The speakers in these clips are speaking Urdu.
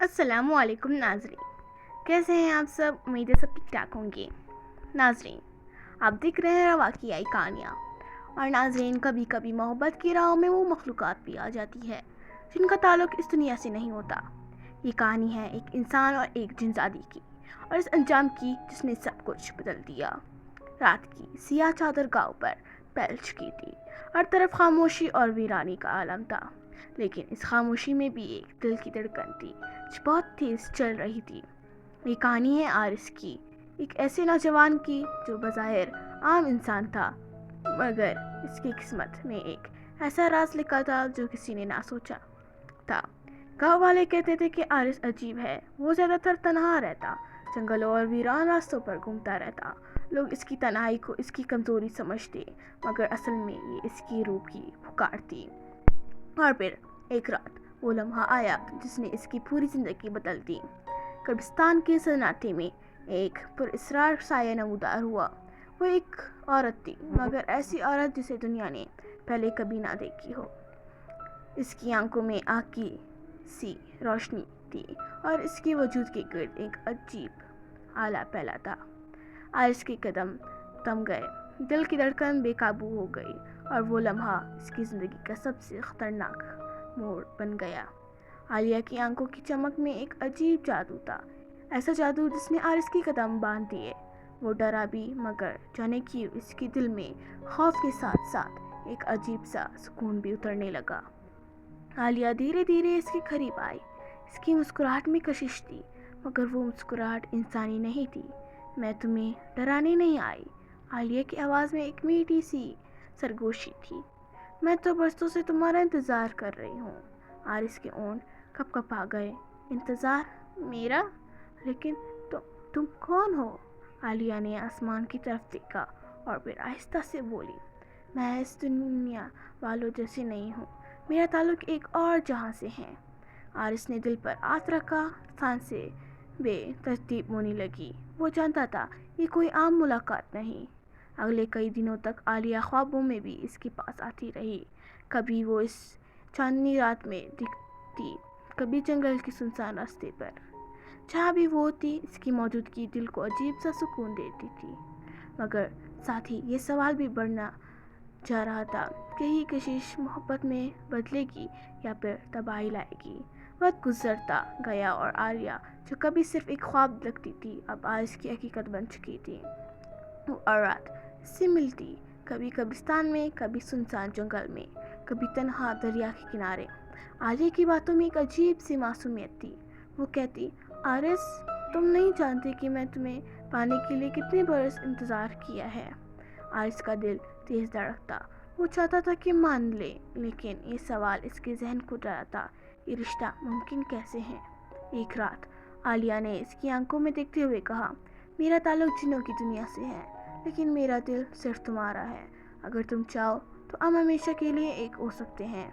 السلام علیکم ناظرین، کیسے ہیں آپ سب؟ امید ہے سب ٹھیک ٹھاک ہوں گے۔ ناظرین، آپ دیکھ رہے ہیں واقعی کہانیاں، اور ناظرین کبھی کبھی محبت کی راہوں میں وہ مخلوقات بھی آ جاتی ہے جن کا تعلق اس دنیا سے نہیں ہوتا۔ یہ کہانی ہے ایک انسان اور ایک جنزادی کی، اور اس انجام کی جس نے سب کچھ بدل دیا۔ رات کی سیاہ چادر گاؤں پر پھیل چکی تھی، ہر طرف خاموشی اور ویرانی کا عالم تھا، لیکن اس خاموشی میں بھی ایک دل کی دھڑکن تھی جو بہت تیز چل رہی تھی۔ یہ کہانی ہے عارس کی، ایک ایسے نوجوان کی جو بظاہر عام انسان تھا، مگر اس کی قسمت میں ایک ایسا راز لکھا تھا جو کسی نے نہ سوچا تھا۔ گاؤں والے کہتے تھے کہ عارس عجیب ہے، وہ زیادہ تر تنہا رہتا، جنگلوں اور ویران راستوں پر گھومتا رہتا۔ لوگ اس کی تنہائی کو اس کی کمزوری سمجھتے، مگر اصل میں یہ اس کی روح کی پکار تھی۔ اور پھر ایک رات وہ لمحہ آیا جس نے اس کی پوری زندگی بدل دی۔ قبرستان کے سناٹے میں ایک پراسرار سایہ نمودار ہوا۔ وہ ایک عورت تھی، مگر ایسی عورت جسے دنیا نے پہلے کبھی نہ دیکھی ہو۔ اس کی آنکھوں میں آگ کی سی روشنی تھی، اور اس کے وجود کے گرد ایک عجیب آلہ پھیلا تھا۔ عارس کے قدم تھم گئے، دل کی دھڑکن بے قابو ہو گئی، اور وہ لمحہ اس کی زندگی کا سب سے خطرناک موڑ بن گیا۔ عالیہ کی آنکھوں کی چمک میں ایک عجیب جادو تھا، ایسا جادو جس نے عارس کے قدم باندھ دیے۔ وہ ڈرا بھی، مگر جانے کیوں اس کے دل میں خوف کے ساتھ ساتھ ایک عجیب سا سکون بھی اترنے لگا۔ عالیہ دھیرے دھیرے اس کے قریب آئی۔ اس کی مسکراہٹ میں کشش تھی، مگر وہ مسکراہٹ انسانی نہیں تھی۔ میں تمہیں ڈرانے نہیں آئی، عالیہ کی آواز میں ایک میٹھی سی سرگوشی تھی۔ میں تو برسوں سے تمہارا انتظار کر رہی ہوں۔ عارس کے ہونٹ کپ کپا گئے۔ انتظار میرا؟ لیکن تم کون ہو؟ عالیہ نے آسمان کی طرف دیکھا اور پھر آہستہ سے بولی، میں اس دنیا والوں جیسے نہیں ہوں، میرا تعلق ایک اور جہاں سے ہے۔ عارس نے دل پر ہاتھ رکھا، سانسیں بے ترتیب ہونے لگی۔ وہ جانتا تھا یہ کوئی عام ملاقات نہیں۔ اگلے کئی دنوں تک عالیہ خوابوں میں بھی اس کے پاس آتی رہی۔ کبھی وہ اس چاندنی رات میں دکھتی، کبھی جنگل کے سنسان راستے پر۔ جہاں بھی وہ ہوتی، اس کی موجودگی دل کو عجیب سا سکون دیتی تھی، مگر ساتھ ہی یہ سوال بھی بڑھنا جا رہا تھا کہ یہ کشش محبت میں بدلے گی یا پھر تباہی لائے گی۔ وقت گزرتا گیا، اور عالیہ جو کبھی صرف ایک خواب لگتی تھی اب عارس کی حقیقت بن چکی تھی۔ وہ اور رات اس سے ملتی، کبھی قبرستان میں، کبھی سنسان جنگل میں، کبھی تنہا دریا کے کنارے۔ عالیہ کی باتوں میں ایک عجیب سی معصومیت تھی۔ وہ کہتی، عارس، تم نہیں جانتے کہ میں تمہیں پانے کے لیے کتنے برس انتظار کیا ہے۔ عارس کا دل تیز دھڑکتا، وہ چاہتا تھا کہ مان لے، لیکن یہ سوال اس کے ذہن کو ڈراتا، یہ رشتہ ممکن کیسے ہے؟ ایک رات عالیہ نے اس کی آنکھوں میں دیکھتے ہوئے کہا، میرا تعلق جنوں کی دنیا سے ہے، لیکن میرا دل صرف تمہارا ہے۔ اگر تم چاہو تو ہم ہمیشہ کے لیے ایک ہو سکتے ہیں۔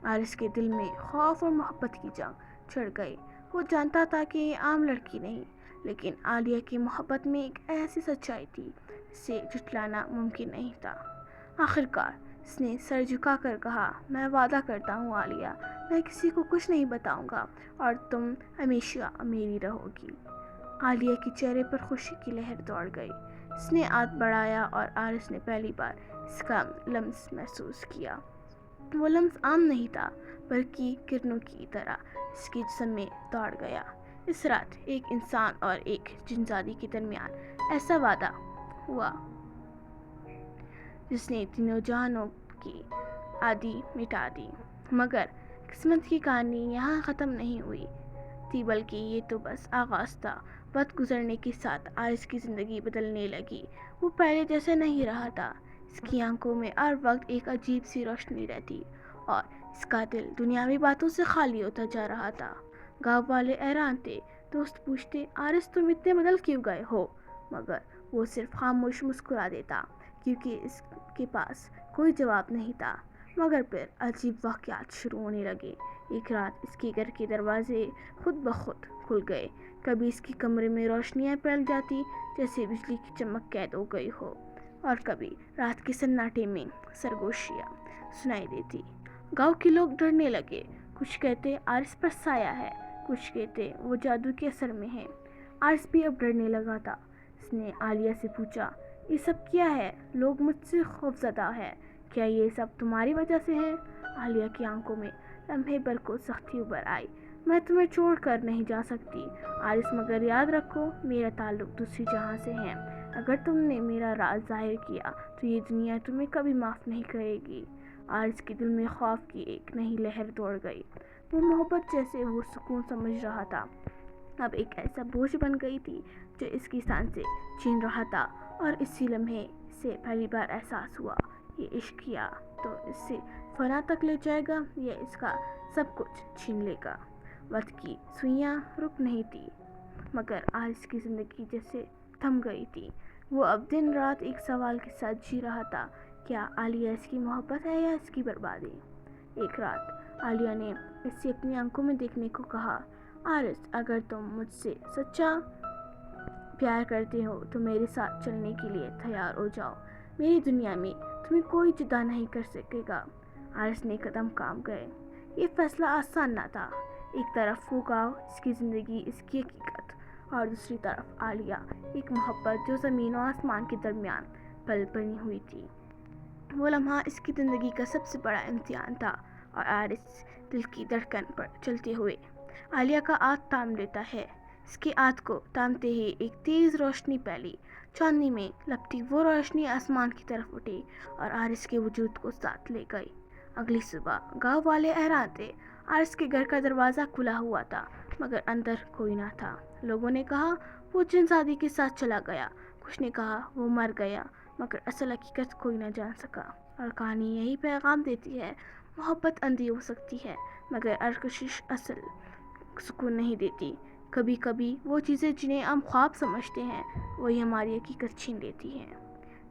عارس کے دل میں خوف اور محبت کی جنگ چھڑ گئی۔ وہ جانتا تھا کہ یہ عام لڑکی نہیں، لیکن عالیہ کی محبت میں ایک ایسی سچائی تھی جسے جھٹلانا ممکن نہیں تھا۔ آخرکار اس نے سر جھکا کر کہا، میں وعدہ کرتا ہوں عالیہ، میں کسی کو کچھ نہیں بتاؤں گا، اور تم ہمیشہ میری رہو گی۔ عالیہ کے چہرے پر خوشی کی لہر دوڑ گئی۔ اس نے ہاتھ بڑھایا اور عارس نے پہلی بار اس کا لمس محسوس کیا۔ وہ لمس عام نہیں تھا، بلکہ کرنوں کی طرح اس کے جسم میں دوڑ گیا۔ اس رات ایک انسان اور ایک جنزادی کے درمیان ایسا وعدہ ہوا جس نے تینوں جہانوں کی آدھی مٹا دی۔ مگر قسمت کی کہانی یہاں ختم نہیں ہوئی تھی، بلکہ یہ تو بس آغاز تھا۔ وقت گزرنے کے ساتھ عارس کی زندگی بدلنے لگی۔ وہ پہلے جیسے نہیں رہا تھا۔ اس کی آنکھوں میں ہر وقت ایک عجیب سی روشنی رہتی، اور اس کا دل دنیاوی باتوں سے خالی ہوتا جا رہا تھا۔ گاؤں والے حیران تھے، دوست پوچھتے، عارس تم اتنے بدل کیوں گئے ہو؟ مگر وہ صرف خاموش مسکرا دیتا، کیونکہ اس کے پاس کوئی جواب نہیں تھا۔ مگر پھر عجیب واقعات شروع ہونے لگے۔ ایک رات اس کے گھر کے دروازے خود بخود کھل گئے۔ کبھی اس کے کمرے میں روشنیاں پھیل جاتی جیسے بجلی کی چمک قید ہو گئی ہو، اور کبھی رات کے سناٹے میں سرگوشیاں سنائی دیتی۔ گاؤں کے لوگ ڈرنے لگے، کچھ کہتے عارس پر سایہ ہے، کچھ کہتے وہ جادو کے اثر میں ہے۔ عارض بھی اب ڈرنے لگا تھا۔ اس نے عالیہ سے پوچھا، یہ سب کیا ہے؟ لوگ مجھ سے خوفزدہ ہے، کیا یہ سب تمہاری وجہ سے ہے؟ عالیہ کی آنکھوں میں لمحے بھر کو سختی ابھر آئی۔ میں تمہیں چھوڑ کر نہیں جا سکتی عارض، مگر یاد رکھو میرا تعلق دوسری جہاں سے ہے۔ اگر تم نے میرا راز ظاہر کیا تو یہ دنیا تمہیں کبھی معاف نہیں کرے گی۔ عارض کے دل میں خوف کی ایک نئی لہر دوڑ گئی۔ وہ محبت جیسے وہ سکون سمجھ رہا تھا اب ایک ایسا بوجھ بن گئی تھی جو اس کی سانسیں چھین رہا تھا، اور اسی لمحے سے پہلی بار احساس ہوا، یہ عشق کیا تو اس سے فنا تک لے جائے گا یا اس کا سب کچھ چھین لے گا۔ وقت کی سوئیاں رک نہیں تھی، مگر عارض کی زندگی جیسے تھم گئی تھی۔ وہ اب دن رات ایک سوال کے ساتھ جی رہا تھا، کیا عالیہ اس کی محبت ہے یا اس کی بربادی؟ ایک رات عالیہ نے اس سے اپنی آنکھوں میں دیکھنے کو کہا، عارض اگر تم مجھ سے سچا پیار کرتے ہو تو میرے ساتھ چلنے کے لیے تیار ہو جاؤ، میری دنیا میں تمہیں کوئی جدا نہیں کر سکے گا۔ عارض نے قدم کام گئے۔ یہ فیصلہ آسان نہ تھا۔ ایک طرف وہ گاؤں، اس کی زندگی، اس کی حقیقت، اور دوسری طرف عالیہ، ایک محبت جو زمین و آسمان کے درمیان پل بنی ہوئی تھی۔ وہ لمحہ اس کی زندگی کا سب سے بڑا امتحان تھا، اور عارض دل کی دھڑکن پر چلتے ہوئے عالیہ کا ہاتھ تھام لیتا ہے۔ اس کے ہاتھ کو تھامتے ہی ایک تیز روشنی پھیلی، چاندنی میں لپٹی وہ روشنی آسمان کی طرف اٹھی اور عارض کے وجود کو ساتھ لے گئی۔ اگلی صبح گاؤں والے حیران تھے۔ عارض کے گھر کا دروازہ کھلا ہوا تھا، مگر اندر کوئی نہ تھا۔ لوگوں نے کہا وہ جن شادی کے ساتھ چلا گیا، کچھ نے کہا وہ مر گیا، مگر اصل حقیقت کوئی نہ جان سکا۔ اور کہانی یہی پیغام دیتی ہے، محبت اندھی ہو سکتی ہے، مگر ارکشش اصل سکون نہیں دیتی۔ کبھی کبھی وہ چیزیں جنہیں ہم خواب سمجھتے ہیں وہی ہماری حقیقت چھین لیتی ہیں۔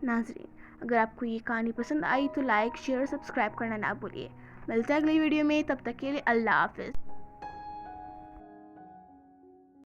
ناظرین، اگر آپ کو یہ کہانی پسند آئی تو لائک، شیئر اور سبسکرائب کرنا نہ بھولیے۔ ملتے ہیں اگلی ویڈیو میں، تب تک کے لیے اللہ حافظ۔